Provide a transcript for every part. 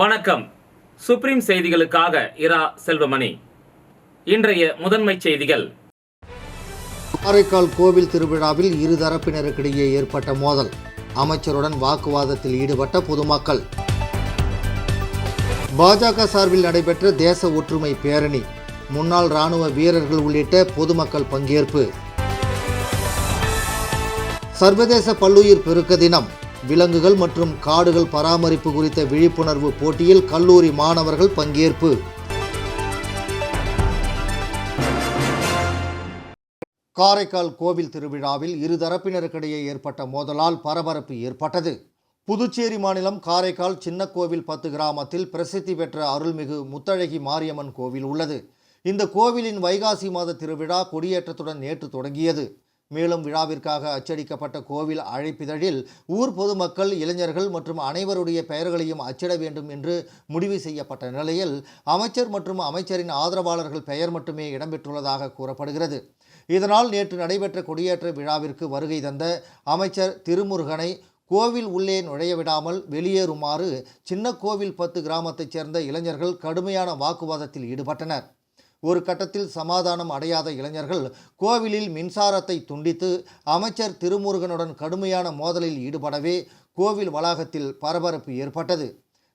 வணக்கம். சுப்ரீம் செய்திகளுக்காக இரா செல்வமணி. இன்றைய முதன்மை செய்திகள். காரைக்கால் கோவில் திருவிழாவில் இரு தரப்பினருக்கிடையே ஏற்பட்ட மோதல். அமைச்சருடன் வாக்குவாதத்தில் ஈடுபட்ட பொதுமக்கள். பாஜக சார்பில் நடைபெற்ற தேச ஒற்றுமை பேரணி. முன்னாள் இராணுவ வீரர்கள் உள்ளிட்ட பொதுமக்கள் பங்கேற்பு. சர்வதேச பல்லுயிர் பெருக்க தினம். விலங்குகள் மற்றும் காடுகள் பராமரிப்பு குறித்த விழிப்புணர்வு போட்டியில் கல்லூரி மாணவர்கள் பங்கேற்பு. காரைக்கால் கோவில் திருவிழாவில் இரு தரப்பினருக்கிடையே ஏற்பட்ட மோதலால் பரபரப்பு ஏற்பட்டது. புதுச்சேரி மாநிலம் காரைக்கால் சின்ன கோவில் 10 கிராமத்தில் பிரசித்தி பெற்ற அருள்மிகு முத்தழகி மாரியம்மன் கோவில் உள்ளது. இந்த கோவிலின் வைகாசி மாத திருவிழா கொடியேற்றத்துடன் நேற்று தொடங்கியது. மேலும் விழாவிற்காக அச்சடிக்கப்பட்ட கோவில் அழைப்பிதழில் ஊர் பொதுமக்கள், இளைஞர்கள் மற்றும் அனைவருடைய பெயர்களையும் அச்சிட வேண்டும் என்று முடிவு செய்யப்பட்ட நிலையில் அமைச்சர் மற்றும் அமைச்சரின் ஆதரவாளர்கள் பெயர் மட்டுமே இடம்பெற்றுள்ளதாக கூறப்படுகிறது. இதனால் நேற்று நடைபெற்ற கொடியேற்ற விழாவிற்கு வருகை தந்த அமைச்சர் திருமுருகனை கோவில் உள்ளே நுழையவிடாமல் வெளியேறுமாறு சின்ன கோவில் 10 கிராமத்தைச் சேர்ந்த இளைஞர்கள் கடுமையான வாக்குவாதத்தில் ஈடுபட்டனர். ஒரு கட்டத்தில் சமாதானம் அடையாத இளைஞர்கள் கோவிலில் மின்சாரத்தை துண்டித்து அமைச்சர் திருமுருகனுடன் கடுமையான மோதலில் ஈடுபடவே கோவில் வளாகத்தில் பரபரப்பு ஏற்பட்டது.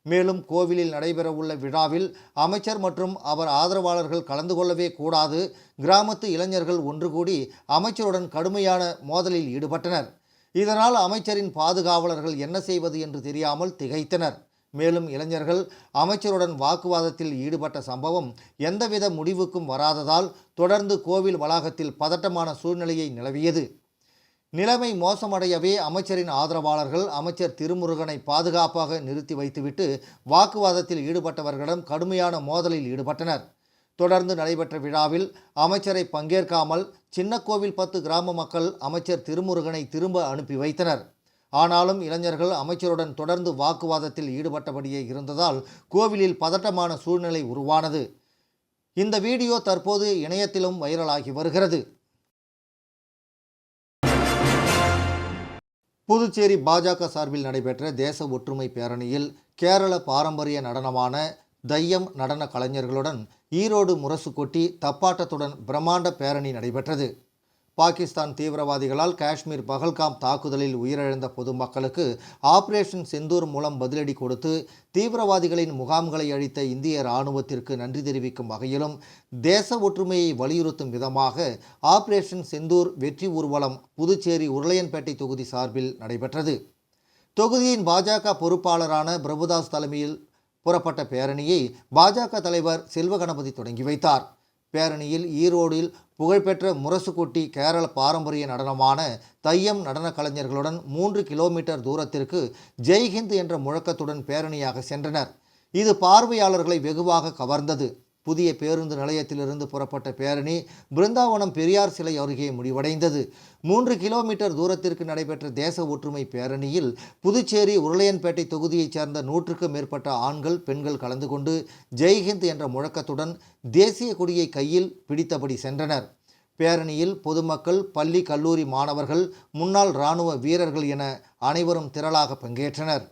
மேலும் கோவிலில் நடைபெறவுள்ள விழாவில் அமைச்சர் மற்றும் அவர் ஆதரவாளர்கள் கலந்து கொள்ளவே கூடாது. கிராமத்து இளைஞர்கள் ஒன்று கூடி அமைச்சருடன் கடுமையான மோதலில் ஈடுபட்டனர். இதனால் அமைச்சரின் பாதுகாவலர்கள் என்ன செய்வது என்று தெரியாமல் திகைத்தனர். மேலும் இளைஞர்கள் அமைச்சருடன் வாக்குவாதத்தில் ஈடுபட்ட சம்பவம் எந்தவித முடிவுக்கும் வராததால் தொடர்ந்து கோவில் வளாகத்தில் பதட்டமான சூழ்நிலையை நிலவியது. நிலைமை மோசமடையவே அமைச்சரின் ஆதரவாளர்கள் அமைச்சர் திருமுருகனை பாதுகாப்பாக நிறுத்தி வைத்துவிட்டு வாக்குவாதத்தில் ஈடுபட்டவர்களிடம் கடுமையான மோதலில் ஈடுபட்டனர். தொடர்ந்து நடைபெற்ற விழாவில் அமைச்சரை பங்கேற்காமல் சின்ன கோவில் 10 கிராம மக்கள் அமைச்சர் திருமுருகனை திரும்ப அனுப்பி வைத்தனர். ஆனாலும் இளைஞர்கள் அமைச்சருடன் தொடர்ந்து வாக்குவாதத்தில் ஈடுபட்டபடியே இருந்ததால் கோவிலில் பதட்டமான சூழ்நிலை உருவானது. இந்த வீடியோ தற்போது இணையத்திலும் வைரலாகி வருகிறது. புதுச்சேரி பாஜக சார்பில் நடைபெற்ற தேச ஒற்றுமை பேரணியில் கேரள பாரம்பரிய நடனமான தையம் நடன கலைஞர்களுடன் ஈரோடு முரசு கொட்டி தப்பாட்டத்துடன் பிரம்மாண்ட பேரணி நடைபெற்றது. பாகிஸ்தான் தீவிரவாதிகளால் காஷ்மீர் பகல்காம் தாக்குதலில் உயிரிழந்த பொதுமக்களுக்கு ஆபரேஷன் செந்தூர் மூலம் பதிலடி கொடுத்து தீவிரவாதிகளின் முகாம்களை அழித்த இந்திய இராணுவத்திற்கு நன்றி தெரிவிக்கும் வகையிலும் தேச ஒற்றுமையை வலியுறுத்தும் விதமாக ஆபரேஷன் செந்தூர் வெற்றி ஊர்வலம் புதுச்சேரி உருளையன்பேட்டை தொகுதி சார்பில் நடைபெற்றது. தொகுதியின் பாஜக பொறுப்பாளரான பிரபுதாஸ் தலைமையில் புறப்பட்ட பேரணியை பாஜக தலைவர் செல்வகணபதி தொடங்கி வைத்தார். பேரணியில் ஈரோடில் புகழ்பெற்ற முரசுக்கொட்டி கேரள பாரம்பரிய நடனமான தையம் நடன கலைஞர்களுடன் 3 கிலோமீட்டர் தூரத்திற்கு ஜெய்ஹிந்த் என்ற முழக்கத்துடன் பேரணியாக சென்றனர். இது பார்வையாளர்களை வெகுவாக கவர்ந்தது. புதிய பேருந்து நிலையத்திலிருந்து புறப்பட்ட பேரணி பிருந்தாவனம் பெரியார் சிலை அருகே முடிவடைந்தது. 3 கிலோமீட்டர் தூரத்திற்கு நடைபெற்ற தேச ஒற்றுமை பேரணியில் புதுச்சேரி உருளையன்பேட்டை தொகுதியைச் சேர்ந்த 100க்கும் மேற்பட்ட ஆண்கள், பெண்கள் கலந்து கொண்டு ஜெய்ஹிந்த் என்ற முழக்கத்துடன் தேசிய கொடியை கையில் பிடித்தபடி சென்றனர். பேரணியில் பொதுமக்கள், பள்ளி, கல்லூரி மாணவர்கள், முன்னாள் இராணுவ வீரர்கள் என அனைவரும் திரளாக பங்கேற்றனர்.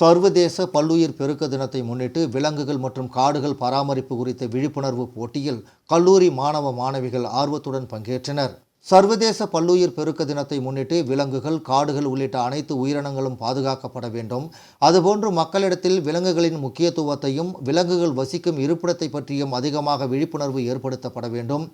சர்வதேச பல்லுயிர் பெருக்க தினத்தை முன்னிட்டு விலங்குகள் மற்றும் காடுகள் பராமரிப்பு குறித்த விழிப்புணர்வு போட்டியில் கல்லூரி மாணவ மாணவிகள் ஆர்வத்துடன் பங்கேற்றனர். சர்வதேச பல்லுயிர் பெருக்க தினத்தை முன்னிட்டு விலங்குகள், காடுகள் உள்ளிட்ட அனைத்து உயிரினங்களும் பாதுகாக்கப்பட வேண்டும். அதுபோன்று மக்களிடத்தில் விலங்குகளின் முக்கியத்துவத்தையும் விலங்குகள் வசிக்கும் இருப்பிடத்தை பற்றியும் அதிகமாக விழிப்புணர்வு ஏற்படுத்தப்பட வேண்டும்.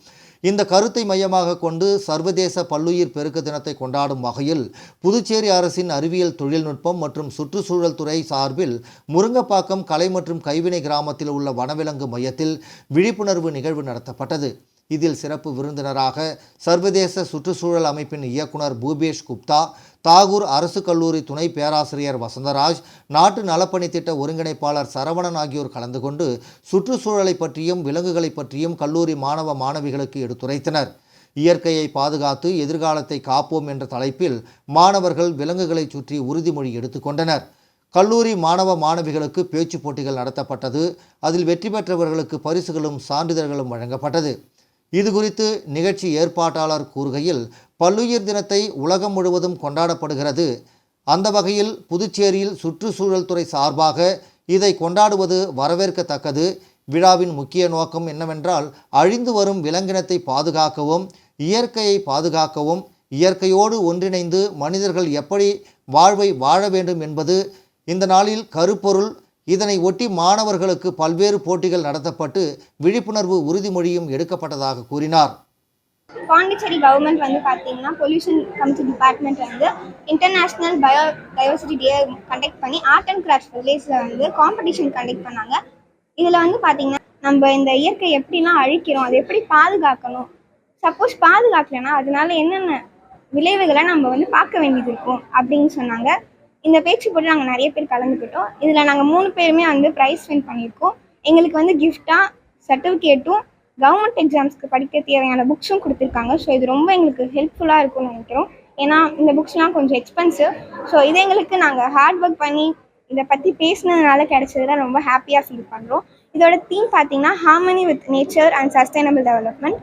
இந்த கருத்தை மையமாக கொண்டு சர்வதேச பல்லுயிர் பெருக்க தினத்தை கொண்டாடும் வகையில் புதுச்சேரி அரசின் அறிவியல் தொழில்நுட்பம் மற்றும் சுற்றுச்சூழல் துறை சார்பில் முருங்கப்பாக்கம் கலை மற்றும் கைவினை கிராமத்தில் உள்ள வனவிலங்கு மையத்தில் விழிப்புணர்வு நிகழ்வு நடத்தப்பட்டது. இதில் சிறப்பு விருந்தினராக சர்வதேச சுற்றுச்சூழல் அமைப்பின் இயக்குனர் பூபேஷ் குப்தா, தாகூர் அரசு கல்லூரி துணை பேராசிரியர் வசந்தராஜ், நாட்டு நலப்பணி திட்ட ஒருங்கிணைப்பாளர் சரவணன் ஆகியோர் கலந்து கொண்டு சுற்றுச்சூழலை பற்றியும் விலங்குகளை பற்றியும் கல்லூரி மாணவ மாணவிகளுக்கு எடுத்துரைத்தனர். இயற்கையை பாதுகாத்து எதிர்காலத்தை காப்போம் என்ற தலைப்பில் மாணவர்கள் விலங்குகளை சுற்றி உறுதிமொழி எடுத்துக்கொண்டனர். கல்லூரி மாணவ மாணவிகளுக்கு பேச்சு போட்டிகள் நடத்தப்பட்டது. அதில் வெற்றி பெற்றவர்களுக்கு பரிசுகளும் சான்றிதழ்களும் வழங்கப்பட்டது. இதுகுறித்து நிகழ்ச்சி ஏற்பாட்டாளர் கூறுகையில், பல்லுயிர் தினத்தை உலகம் முழுவதும் கொண்டாடப்படுகிறது. அந்த வகையில் புதுச்சேரியில் சுற்றுச்சூழல் துறை சார்பாக இதை கொண்டாடுவது வரவேற்கத்தக்கது. விழாவின் முக்கிய நோக்கம் என்னவென்றால், அழிந்து வரும் விலங்கினத்தை பாதுகாக்கவும், இயற்கையை பாதுகாக்கவும், இயற்கையோடு ஒன்றிணைந்து மனிதர்கள் எப்படி வாழ்வை வாழ வேண்டும் என்பது இந்த நாளில் கருப்பொருள். இதனை ஒட்டி மாணவர்களுக்கு பல்வேறு போட்டிகள் நடத்தப்பட்டு விழிப்புணர்வு உறுதிமொழியும் எடுக்கப்பட்டதாக கூறினார். பாண்டிச்சேரி கவர்மெண்ட் வந்து பார்த்தீங்கன்னா பொல்யூஷன் கமிட்டி டிபார்ட்மெண்ட் வந்து இன்டர்நேஷ்னல் பயோடைவர்சிட்டி டே கண்டக்ட் பண்ணி ஆர்ட் அண்ட் கிராஃப்ட் வில்லேஜில் வந்து காம்படிஷன் கண்டக்ட் பண்ணாங்க. இதில் வந்து பார்த்தீங்கன்னா நம்ம இந்த இயற்கை எப்படிலாம் அழிக்கிறோம், அதை எப்படி பாதுகாக்கணும், சப்போஸ் பாதுகாக்கலைன்னா அதனால என்னென்ன விளைவுகளை நம்ம வந்து பார்க்க வேண்டியது இருக்கும் அப்படின்னு சொன்னாங்க. இந்த பேச்சு போட்டு நாங்கள் நிறைய பேர் கலந்துக்கிட்டோம். இதில் நாங்கள் 3 பேருமே வந்து ப்ரைஸ் வின் பண்ணியிருக்கோம். எங்களுக்கு வந்து கிஃப்டாக சர்டிஃபிகேட்டும் கவர்மெண்ட் எக்ஸாம்ஸ்க்கு படிக்க தேவையான புக்ஸும் கொடுத்துருக்காங்க. ஸோ இது ரொம்ப எங்களுக்கு ஹெல்ப்ஃபுல்லாக இருக்கும்னு நினைக்கிறோம். ஏன்னா இந்த புக்ஸ்லாம் கொஞ்சம் எக்ஸ்பென்சிவ். ஸோ இது எங்களுக்கு நாங்கள் ஹார்ட் ஒர்க் பண்ணி இதை பற்றி பேசினதுனால கிடைச்சதுல ரொம்ப ஹாப்பியாக ஃபீல் பண்ணுறோம். இதோட தீம் பார்த்தீங்கன்னா harmony with nature and sustainable development.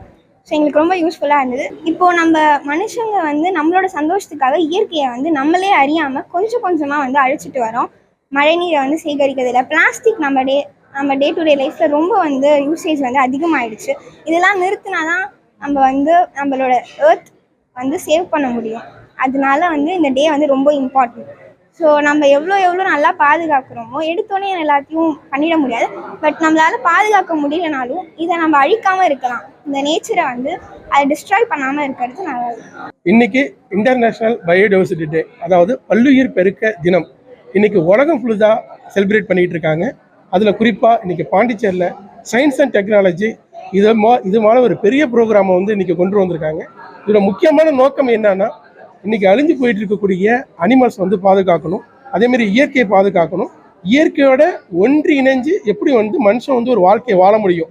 So எங்களுக்கு ரொம்ப யூஸ்ஃபுல்லாக இருந்தது. இப்போது நம்ம மனுஷங்க வந்து நம்மளோட சந்தோஷத்துக்காக இயற்கையை வந்து நம்மளே அறியாமல் கொஞ்சம் கொஞ்சமாக வந்து அழிச்சிட்டு வரோம். மழைநீரை வந்து சேகரிக்கிறதில்ல. பிளாஸ்டிக் நம்ம டே டு டே லைஃப்பில் ரொம்ப வந்து யூசேஜ் வந்து அதிகமாகிடுச்சு. இதெல்லாம் நிறுத்தினா தான் நம்ம வந்து நம்மளோட எர்த் வந்து சேவ் பண்ண முடியும். அதனால வந்து இந்த டே வந்து ரொம்ப இம்பார்ட்டன்ட். ஸோ நம்ம எவ்வளோ நல்லா பாதுகாக்கிறோமோ, எடுத்தோடனே எல்லாத்தையும் பண்ணிட முடியாது. பட் நம்மளால் பாதுகாக்க முடியலனாலும் இதை நம்ம அழிக்காமல் இருக்கலாம். இந்த நேச்சரை வந்து அதை டிஸ்ட்ராய் பண்ணாமல் இருக்கிறது நல்லது. இன்னைக்கு இன்டர்நேஷ்னல் பயோடைவர்சிட்டி டே, அதாவது பல்லுயிர் பெருக்க தினம், இன்னைக்கு உலகம் ஃபுல்லாக செலிப்ரேட் பண்ணிட்டு இருக்காங்க. அதில் குறிப்பாக இன்னைக்கு பாண்டிச்சேரியில் சயின்ஸ் அண்ட் டெக்னாலஜி இதுமான ஒரு பெரிய ப்ரோக்ராமை வந்து இன்னைக்கு கொண்டு வந்திருக்காங்க. இதோட முக்கியமான நோக்கம் என்னன்னா, இன்னைக்கு அழிஞ்சு போயிட்டு இருக்கக்கூடிய அனிமல்ஸ் வந்து பாதுகாக்கணும், அதேமாரி இயற்கையை பாதுகாக்கணும், இயற்கையோட ஒன்றி இணைஞ்சு எப்படி வந்து மனுஷன் வந்து ஒரு வாழ்க்கையை வாழ முடியும்,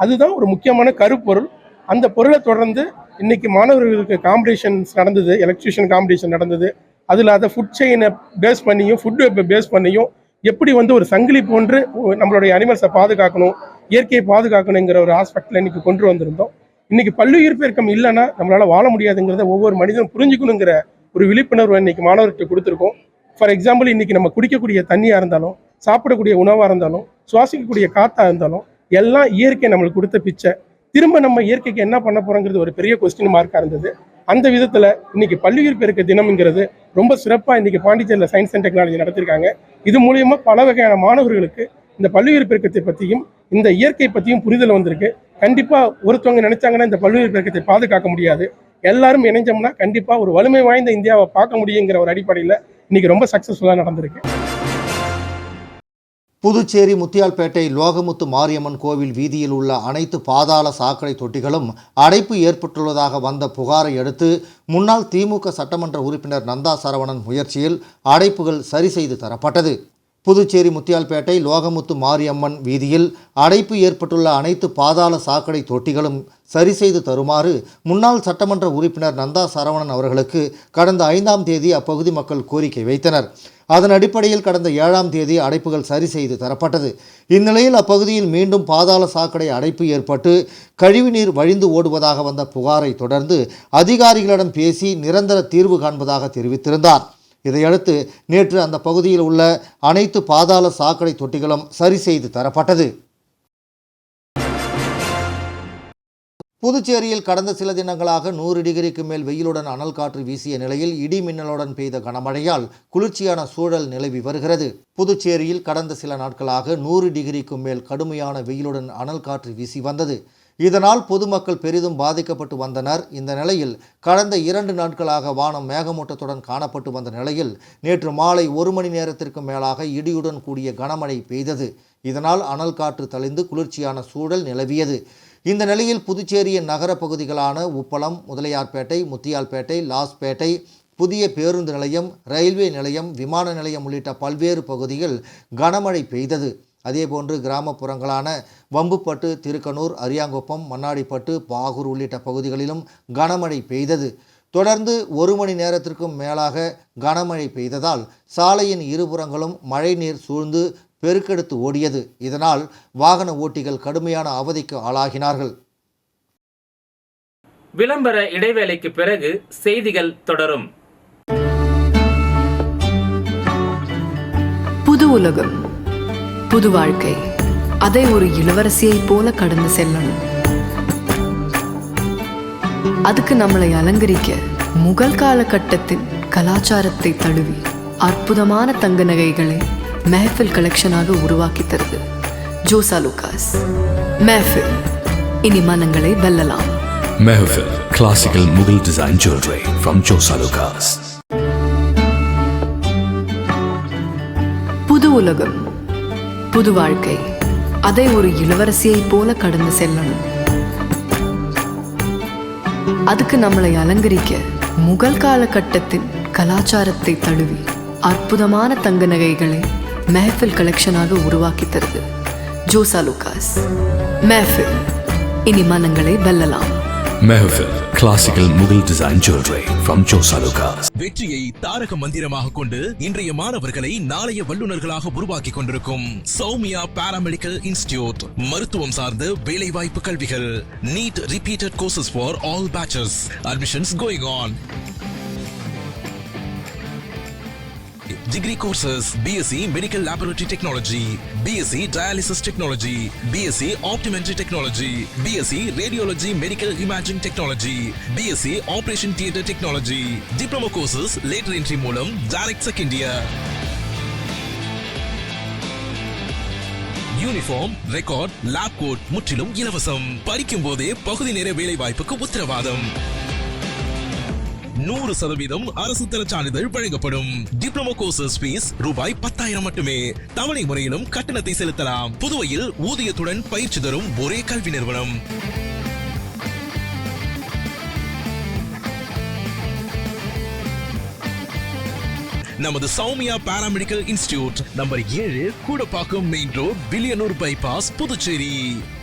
அதுதான் ஒரு முக்கியமான கருப்பொருள். அந்த பொருளை தொடர்ந்து இன்னைக்கு மாணவர்களுக்கு காம்படிஷன்ஸ் நடந்தது, எலக்ட்ரிஷியன் காம்படிஷன் நடந்தது. அதில் அதை ஃபுட் செயினை பேஸ் பண்ணியும் ஃபுட் வெப்பை பேஸ் பண்ணியும் எப்படி வந்து ஒரு சங்கிலி போன்று நம்மளுடைய அனிமல்ஸை பாதுகாக்கணும், இயற்கையை பாதுகாக்கணுங்கிற ஒரு ஆஸ்பெக்டில் இன்னைக்கு கொண்டு வந்திருந்தோம். இன்னைக்கு பல்லுயிர் பெருக்கம் இல்லைன்னா நம்மளால வாழ முடியாதுங்கிறத ஒவ்வொரு மனிதனும் புரிஞ்சுக்கணுங்கிற ஒரு விழிப்புணர்வு இன்னைக்கு மாணவர்கிட்ட கொடுத்துருக்கோம். ஃபார் எக்ஸாம்பிள், இன்னைக்கு நம்ம குடிக்கக்கூடிய தண்ணியாக இருந்தாலும், சாப்பிடக்கூடிய உணவாக இருந்தாலும், சுவாசிக்கக்கூடிய காற்றா இருந்தாலும், எல்லாம் இயற்கை நம்மளுக்கு கொடுத்த பிச்சை. திரும்ப நம்ம இயற்கைக்கு என்ன பண்ண போறோங்கிறது ஒரு பெரிய கொஸ்டின் மார்க்காக இருந்தது. அந்த விதத்தில் இன்னைக்கு பல்லுயிர் பெருக்க தினம்ங்கிறது ரொம்ப சிறப்பாக இன்னைக்கு பாண்டிச்சேரியில் சயின்ஸ் அண்ட் டெக்னாலஜி நடத்திருக்காங்க. இது மூலியமா பல வகையான மாணவர்களுக்கு இந்த பல்லுயிர் பெருக்கத்தை பற்றியும் இந்த இயற்கை பற்றியும் புரிதல் வந்திருக்கு. கண்டிப்பாக ஒருத்தவங்க நினைச்சாங்கன்னா இந்த பல்லுயிர் பெருக்கத்தை பாதுகாக்க முடியாது. எல்லாரும் இணைஞ்சோம்னா கண்டிப்பாக ஒரு வலிமை வாய்ந்த இந்தியாவை பார்க்க முடியுங்கிற ஒரு அடிப்படையில் இன்னைக்கு ரொம்ப சக்ஸஸ்ஃபுல்லாக நடந்திருக்கு. புதுச்சேரி முத்தியால்பேட்டை லோகமுத்து மாரியம்மன் கோவில் வீதியில் உள்ள அனைத்து பாதாள சாக்கடை தொட்டிகளும் அடைப்பு ஏற்பட்டுள்ளதாக வந்த புகாரை அடுத்து முன்னாள் திமுக சட்டமன்ற உறுப்பினர் நந்தா சரவணன் முயற்சியில் அடைப்புகள் சரி செய்து தரப்பட்டது. புதுச்சேரி முத்தியால்பேட்டை லோகமுத்து மாரியம்மன் வீதியில் அடைப்பு ஏற்பட்டுள்ள அனைத்து பாதாள சாக்கடை தொட்டிகளும் சரி செய்து தருமாறு முன்னாள் சட்டமன்ற உறுப்பினர் நந்தா சரவணன் அவர்களுக்கு கடந்த 5ஆம் தேதி அப்பகுதி மக்கள் கோரிக்கை வைத்தனர். அதன் அடிப்படையில் கடந்த 7ஆம் தேதி அடைப்புகள் சரி செய்து தரப்பட்டது. இந்நிலையில் அப்பகுதியில் மீண்டும் பாதாள சாக்கடை அடைப்பு ஏற்பட்டு கழிவுநீர் வழிந்து ஓடுவதாக வந்த புகாரை தொடர்ந்து அதிகாரிகளிடம் பேசி நிரந்தர தீர்வு காண்பதாக தெரிவித்திருந்தார். இதையடுத்து நேற்று அந்த பகுதியில் உள்ள அனைத்து பாதாள சாக்கடை தொட்டிகளும் சரி செய்து தரப்பட்டது. புதுச்சேரியில் கடந்த சில தினங்களாக 100 டிகிரிக்கு மேல் வெயிலுடன் அனல் காற்று வீசிய நிலையில் இடி மின்னலுடன் பெய்த கனமழையால் குளிர்ச்சியான சூழல் நிலவி வருகிறது. புதுச்சேரியில் கடந்த சில நாட்களாக 100 டிகிரிக்கு மேல் கடுமையான வெயிலுடன் அனல் காற்று வீசி வந்தது. இதனால் பொதுமக்கள் பெரிதும் பாதிக்கப்பட்டு வந்தனர். இந்த நிலையில் கடந்த 2 நாட்களாக வானம் மேகமூட்டத்துடன் காணப்பட்டு வந்த நிலையில் நேற்று மாலை 1 மணி நேரத்திற்கு மேலாக இடியுடன் கூடிய கனமழை பெய்தது. இதனால் அனல் காற்று தணிந்து குளிர்ச்சியான சூழல் நிலவியது. இந்த நிலையில் புதுச்சேரியின் நகர பகுதிகளான உப்பளம், முதலியார்பேட்டை, முத்தியால்பேட்டை, லாஸ்பேட்டை, புதிய பேருந்து நிலையம், ரயில்வே நிலையம், விமான நிலையம் உள்ளிட்ட பல்வேறு பகுதிகள் கனமழை பெய்தது. அதேபோன்று கிராமப்புறங்களான வம்புப்பட்டு, திருக்கனூர், அரியாங்குப்பம், மண்ணாடிப்பட்டு, பாகூர் உள்ளிட்ட பகுதிகளிலும் கனமழை பெய்தது. தொடர்ந்து 1 மணி நேரத்திற்கும் மேலாக கனமழை பெய்ததால் சாலையின் இருபுறங்களும் மழைநீர் சூழ்ந்து பெருக்கெடுத்து ஓடியது. இதனால் வாகன ஓட்டிகள் கடுமையான அவதிக்கு ஆளாகினார்கள். விளம்பர இடைவேளைக்கு பிறகு செய்திகள் தொடரும். புது உலகம், புது வாழ்க்கை, அதை ஒரு இளவரசியைப் போல கடந்து செல்லணும். அதுக்கு நம்மளை அலங்கரிக்க முகல் காலகட்டத்தின் கலாச்சாரத்தை தழுவி அற்புதமான தங்க நகைகளை மெஹஃபில் கலெக்ஷனாக உருவாக்கி தருது ஜோசா லூகாஸ். மெஹஃபில், இனி மனங்களை வெல்லலாம். Mehfil, classical Mughal design jewelry from Josa Lucas. புது உலகம், புது வாழ்க்கை, அதை ஒரு இளவரசியைப் போல கடந்து செல்லணும். அதுக்கு நம்மளை அலங்கரிக்க முகல் காலகட்டத்தின் கலாச்சாரத்தை தழுவி அற்புதமான தங்க நகைகளை மெஹஃபில் கலெக்ஷனாக உருவாக்கி தருது ஜோசா லூகாஸ். மெஹஃபில், இனி மனங்களை வெல்லலாம். Mehfil, classical Mughal design jewelry from Josa Lucas. வெற்றியை தாரக மந்திரமாக கொண்டு இன்றைய மாணவர்களை நாளைய வல்லுநர்களாக உருவாக்கி கொண்டிருக்கும் சௌமியா பாராமெடிக்கல் இன்ஸ்டிடியூட். மருத்துவம் சார்ந்த வேலைவாய்ப்பு கல்விகள். NEET repeated courses for all batches. Admissions going on. Degree courses: BSc Medical Laboratory Technology, BSc Dialysis Technology, BSc Optometry Technology, BSc Radiology Medical Imaging Technology, BSc Operation Theatre Technology. Diploma courses later entry மூலம் direct second year. Uniform, record, lab coat முற்றிலும் இலவசம். படிக்கும் போதே பகுதி நேர வேலை வாய்ப்புக்கு உத்தரவாதம். 100% அரசு தர சான்றிதழ் வழங்கப்படும். டிப்ளமோ கோர்சஸ் ஃபீஸ் ரூபாய் 10,000 மட்டுமே. தவணை முறையிலும் கட்டணத்தை செலுத்தலாம். புதுவையில் ஊதியத்துடன் பயிற்சி தரும் ஒரே கல்வி நிறுவனம். நமது Soumya paramedical institute, number 7, Koodapakkam main road, Villianur bypass, Puducherry.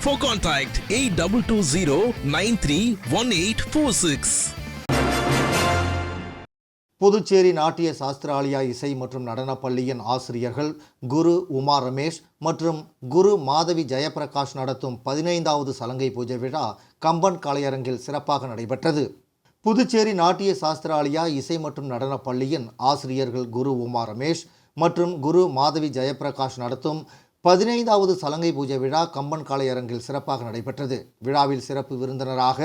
For contact 8220931846. Puducherry Natya Shastralaya இசை மற்றும் நடனப் பள்ளியின் ஆசிரியர்கள் குரு உமா ரமேஷ் மற்றும் குரு மாதவி ஜெயபிரகாஷ் நடத்தும் 15வது சலங்கை பூஜை விழா கம்பன் கலையரங்கில் சிறப்பாக நடைபெற்றது. புதுச்சேரி நாட்டிய சாஸ்திராலயா இசை மற்றும் நடனப் பள்ளியின் ஆசிரியர்கள் குரு உமா ரமேஷ் மற்றும் குரு மாதவி ஜெயபிரகாஷ் நடத்தும் 15வது சலங்கை பூஜை விழா கம்பன் கலையரங்கில் சிறப்பாக நடைபெற்றது. விழாவில் சிறப்பு விருந்தினராக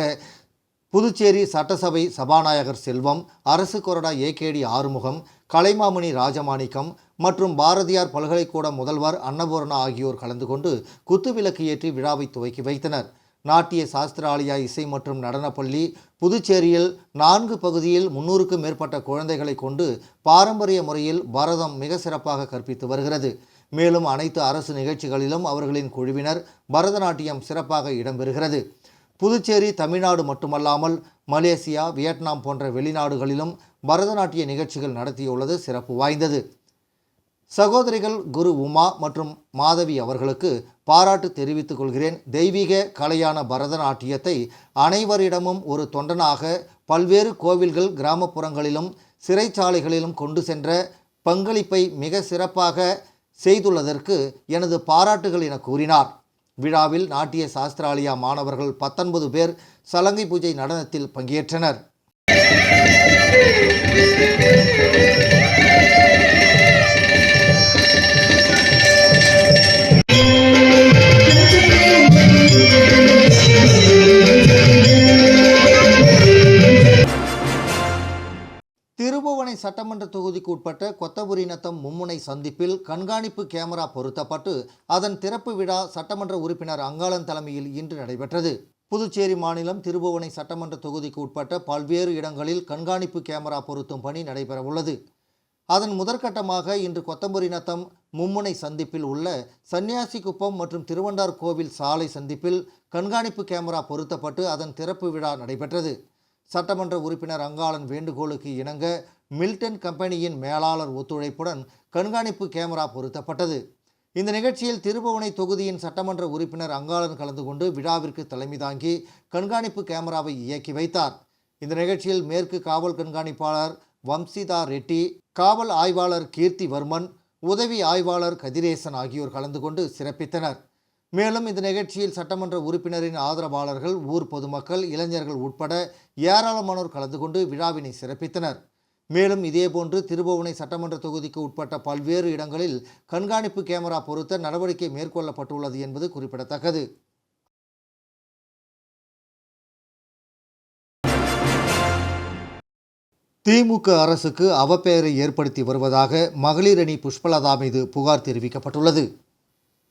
புதுச்சேரி சட்டசபை சபாநாயகர் செல்வம், அரசு கொறடா ஏகேடி ஆறுமுகம், கலைமாமணி ராஜமாணிக்கம் மற்றும் பாரதியார் பல்கலைக்கூட முதல்வர் அன்னபூர்ணா ஆகியோர் கலந்து கொண்டு குத்துவிளக்கு ஏற்றி விழாவை துவக்கி வைத்தனர். நாட்டிய சாஸ்திராலயா இசை மற்றும் நடனப்பள்ளி புதுச்சேரியில் 4 பகுதியில் 300க்கும் மேற்பட்ட குழந்தைகளை கொண்டு பாரம்பரிய முறையில் பரதம் மிக சிறப்பாக கற்பித்து வருகிறது. மேலும் அனைத்து அரசு நிகழ்ச்சிகளிலும் அவர்களின் குழுவினர் பரதநாட்டியம் சிறப்பாக இடம்பெறுகிறது. புதுச்சேரி தமிழ்நாடு மட்டுமல்லாமல் மலேசியா, வியட்நாம் போன்ற வெளிநாடுகளிலும் பரதநாட்டிய நிகழ்ச்சிகள் நடத்தியுள்ளது சிறப்பு வாய்ந்தது. சகோதரிகள் குரு உமா மற்றும் மாதவி அவர்களுக்கு பாராட்டு தெரிவித்துக் கொள்கிறேன். தெய்வீக கலையான பரதநாட்டியத்தை அனைவரிடமும் ஒரு தொண்டனாக பல்வேறு கோவில்கள், கிராமப்புறங்களிலும் சிறைச்சாலைகளிலும் கொண்டு சென்ற பங்களிப்பை மிக சிறப்பாக செய்துள்ளதற்கு எனது பாராட்டுகள் என கூறினார். விழாவில் நாட்டிய சாஸ்திராலயா மாணவர்கள் 19 பேர் சலங்கை பூஜை நடனத்தில் பங்கேற்றனர். திருபுவனை சட்டமன்ற தொகுதிக்கு உட்பட்ட கொத்தபுரிநத்தம் மும்முனை சந்திப்பில் கண்காணிப்பு கேமரா பொருத்தப்பட்டு அதன் திறப்பு விழா சட்டமன்ற உறுப்பினர் அங்காளன் தலைமையில் இன்று நடைபெற்றது. புதுச்சேரி மாநிலம் திருபுவனை சட்டமன்ற தொகுதிக்கு உட்பட்ட பல்வேறு இடங்களில் கண்காணிப்பு கேமரா பொருத்தும் பணி நடைபெறவுள்ளது. அதன் முதற்கட்டமாக இன்று கொத்தபுரிநத்தம் மும்முனை சந்திப்பில் உள்ள சன்னியாசிக்குப்பம் மற்றும் திருவண்டார் கோவில் சாலை சந்திப்பில் கண்காணிப்பு கேமரா பொருத்தப்பட்டு அதன் திறப்பு விழா நடைபெற்றது. சட்டமன்ற உறுப்பினர் அங்காளன் வேண்டுகோளுக்கு இணங்க மில்டன் கம்பெனியின் மேலாளர் ஒத்துழைப்புடன் கண்காணிப்பு கேமரா பொருத்தப்பட்டது. இந்த நிகழ்ச்சியில் திருபுவனை தொகுதியின் சட்டமன்ற உறுப்பினர் அங்காளன் கலந்து கொண்டு விழாவிற்கு தலைமை தாங்கி கண்காணிப்பு கேமராவை இயக்கி வைத்தார். இந்த நிகழ்ச்சியில் மேற்கு காவல் கண்காணிப்பாளர் வம்சிதா ரெட்டி, காவல் ஆய்வாளர் கீர்த்திவர்மன், உதவி ஆய்வாளர் கதிரேசன் ஆகியோர் கலந்து கொண்டு சிறப்பித்தனர். மேலும் இந்த நிகழ்ச்சியில் சட்டமன்ற உறுப்பினரின் ஆதரவாளர்கள், ஊர் பொதுமக்கள், இளைஞர்கள் உட்பட ஏராளமானோர் கலந்து கொண்டு விழாவினை சிறப்பித்தனர். மேலும் இதேபோன்று திருபுவனை சட்டமன்ற தொகுதிக்கு உட்பட்ட பல்வேறு இடங்களில் கண்காணிப்பு கேமரா பொருத்த நடவடிக்கை மேற்கொள்ளப்பட்டுள்ளது என்பது குறிப்பிடத்தக்கது. திமுக அரசுக்கு அவப்பெயரை ஏற்படுத்தி வருவதாக மகளிர் அணி புஷ்பலதா மீது புகார் தெரிவிக்கப்பட்டுள்ளது.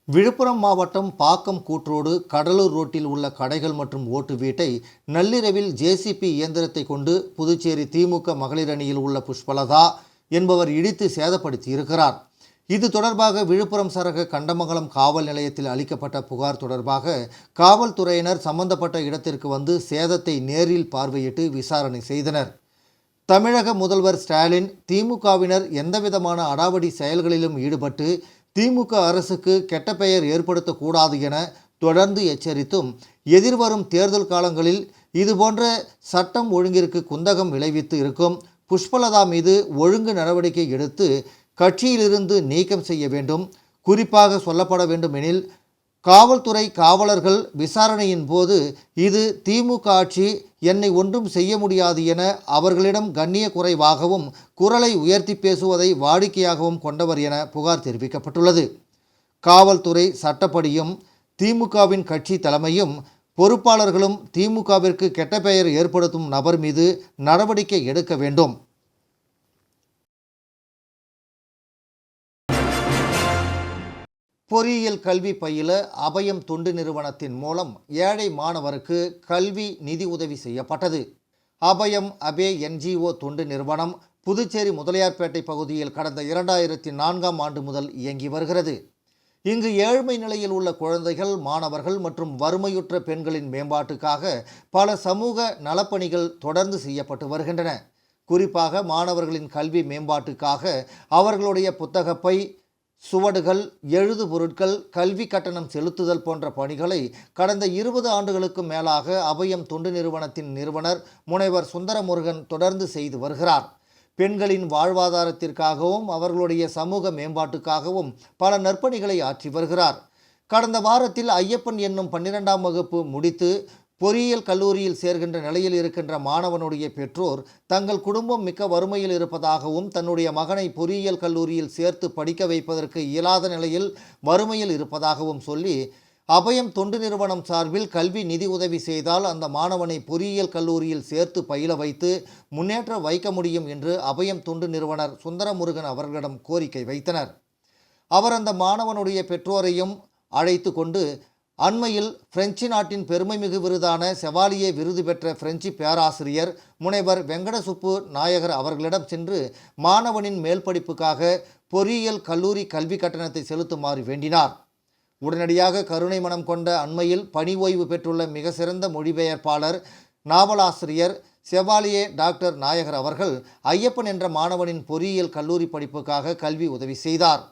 விழுப்புரம் மாவட்டம் பாக்கம் கூற்றோடு கடலூர் ரோட்டில் உள்ள கடைகள் மற்றும் ஓட்டு வீட்டை நள்ளிரவில் ஜேசிபி இயந்திரத்தை கொண்டு புதுச்சேரி திமுக மகளிர் அணியில் உள்ள புஷ்பலதா என்பவர் இடித்து சேதப்படுத்தியிருக்கிறார். இது தொடர்பாக விழுப்புரம் சரக கண்டமங்கலம் காவல் நிலையத்தில் அளிக்கப்பட்ட புகார் தொடர்பாக காவல்துறையினர் சம்பந்தப்பட்ட இடத்திற்கு வந்து சேதத்தை நேரில் பார்வையிட்டு விசாரணை செய்தனர். தமிழக முதல்வர் ஸ்டாலின் திமுகவினர் எந்தவிதமான அடாவடி செயல்களிலும் ஈடுபட்டு திமுக அரசுக்கு கெட்ட பெயர் ஏற்படுத்தக்கூடாது என தொடர்ந்து எச்சரித்தும் எதிர்வரும் தேர்தல் காலங்களில் இதுபோன்ற சட்டம் ஒழுங்கிற்கு குந்தகம் விளைவித்து இருக்கும் புஷ்பலதா மீது ஒழுங்கு நடவடிக்கை எடுத்து கட்சியிலிருந்து நீக்கம் செய்ய வேண்டும். குறிப்பாக சொல்லப்பட வேண்டும் எனில் காவல்துறை காவலர்கள் விசாரணையின் போது இது திமுக ஆட்சி, என்னை ஒன்றும் செய்ய முடியாது என அவர்களிடம் கண்ணிய குறைவாகவும் குரலை உயர்த்தி பேசுவதை வாடிக்கையாகவும் கொண்டவர் என புகார் தெரிவிக்கப்பட்டுள்ளது. காவல்துறை சட்டப்படியும் திமுகவின் கட்சி தலைமையும் பொறுப்பாளர்களும் திமுகவிற்கு கெட்ட பெயர் ஏற்படுத்தும் நபர் மீது நடவடிக்கை எடுக்க வேண்டும். பொறியியல் கல்வி பயில அபயம் தொண்டு நிறுவனத்தின் மூலம் ஏழை மாணவருக்கு கல்வி நிதி உதவி செய்யப்பட்டது. அபயம் அபே என்ஜிஓ தொண்டு நிறுவனம் புதுச்சேரி முதலியார்பேட்டை பகுதியில் கடந்த 2004ஆம் ஆண்டு முதல் இயங்கி வருகிறது. இங்கு ஏழ்மை நிலையில் உள்ள குழந்தைகள், மாணவர்கள் மற்றும் வறுமையுற்ற பெண்களின் மேம்பாட்டுக்காக பல சமூக நலப்பணிகள் தொடர்ந்து செய்யப்பட்டு வருகின்றன. குறிப்பாக மாணவர்களின் கல்வி மேம்பாட்டுக்காக அவர்களுடைய புத்தகப்பை, சுவடுகள், எழுது பொருட்கள், கல்வி கட்டணம் செலுத்துதல் போன்ற பணிகளை கடந்த 20 ஆண்டுகளுக்கும் மேலாக அபயம் தொண்டு நிறுவனத்தின் நிறுவனர் முனைவர் சுந்தரமுருகன் தொடர்ந்து செய்து வருகிறார். பெண்களின் வாழ்வாதாரத்திற்காகவும் அவர்களுடைய சமூக மேம்பாட்டுக்காகவும் பல நற்பணிகளை ஆற்றி வருகிறார். கடந்த வாரத்தில் ஐயப்பன் என்னும் 12ஆம் வகுப்பு முடித்து பொறியியல் கல்லூரியில் சேர்கின்ற நிலையில் இருக்கின்ற மாணவனுடைய பெற்றோர் தங்கள் குடும்பம் மிக்க வறுமையில் இருப்பதாகவும் தன்னுடைய மகனை பொறியியல் கல்லூரியில் சேர்த்து படிக்க வைப்பதற்கு இயலாத நிலையில் வறுமையில் இருப்பதாகவும் சொல்லி அபயம் தொண்டு நிறுவனம் சார்பில் கல்வி நிதி உதவி செய்தால் அந்த மாணவனை பொறியியல் கல்லூரியில் சேர்த்து பயில வைத்து முன்னேற்ற வைக்க முடியும் என்று அபயம் தொண்டு நிறுவனர் சுந்தரமுருகன் அவர்களிடம் கோரிக்கை வைத்தனர். அவர் அந்த மாணவனுடைய பெற்றோரையும் அழைத்து கொண்டு அண்மையில் பிரெஞ்சு நாட்டின் பெருமைமிகு விருதான செவாலியே விருது பெற்ற பிரெஞ்சு பேராசிரியர் முனைவர் வெங்கடசுப்பு நாயகர் அவர்களிடம் சென்று மாணவனின் மேல் படிப்புக்காக பொறியியல் கல்லூரி கல்வி கட்டணத்தை செலுத்துமாறு வேண்டினார். உடனடியாக கருணை மனம் கொண்ட அண்மையில் பணி ஓய்வு பெற்றுள்ள மிக சிறந்த மொழிபெயர்ப்பாளர், நாவலாசிரியர் செவாலியே டாக்டர் நாயகர் அவர்கள் ஐயப்பன் என்ற மாணவனின் பொறியியல் கல்லூரி படிப்புக்காக கல்வி உதவி செய்தார்.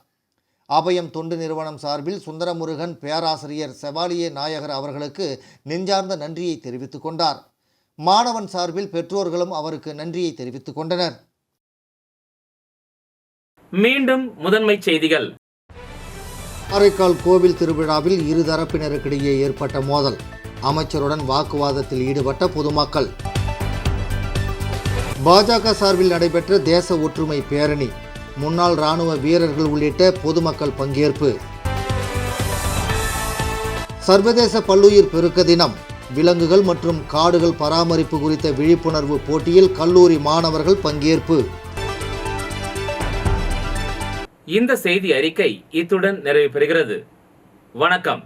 அபயம் தொண்டு நிறுவனம் சார்பில் சுந்தரமுருகன் பேராசிரியர் செவாலியே நாயகர் அவர்களுக்கு நெஞ்சார்ந்த நன்றியை தெரிவித்துக் கொண்டார். மாணவன் சார்பில் பெற்றோர்களும் அவருக்கு நன்றியை தெரிவித்துக் கொண்டனர். மீண்டும் முதன்மை செய்திகள். காரைக்கால் கோவில் திருவிழாவில் இரு தரப்பினருக்கிடையே ஏற்பட்ட மோதல், அமைச்சருடன் வாக்குவாதத்தில் ஈடுபட்ட பொதுமக்கள். பாஜக சார்பில் நடைபெற்ற தேச ஒற்றுமை பேரணி, முன்னாள் இராணுவ வீரர்கள் உள்ளிட்ட பொதுமக்கள் பங்கேற்பு. சர்வதேச பல்லுயிர் பெருக்க தினம், விலங்குகள் மற்றும் காடுகள் பராமரிப்பு குறித்த விழிப்புணர்வு போட்டியில் கல்லூரி மாணவர்கள் பங்கேற்பு. இந்த செய்தி அறிக்கை இத்துடன் நிறைவு பெறுகிறது. வணக்கம்.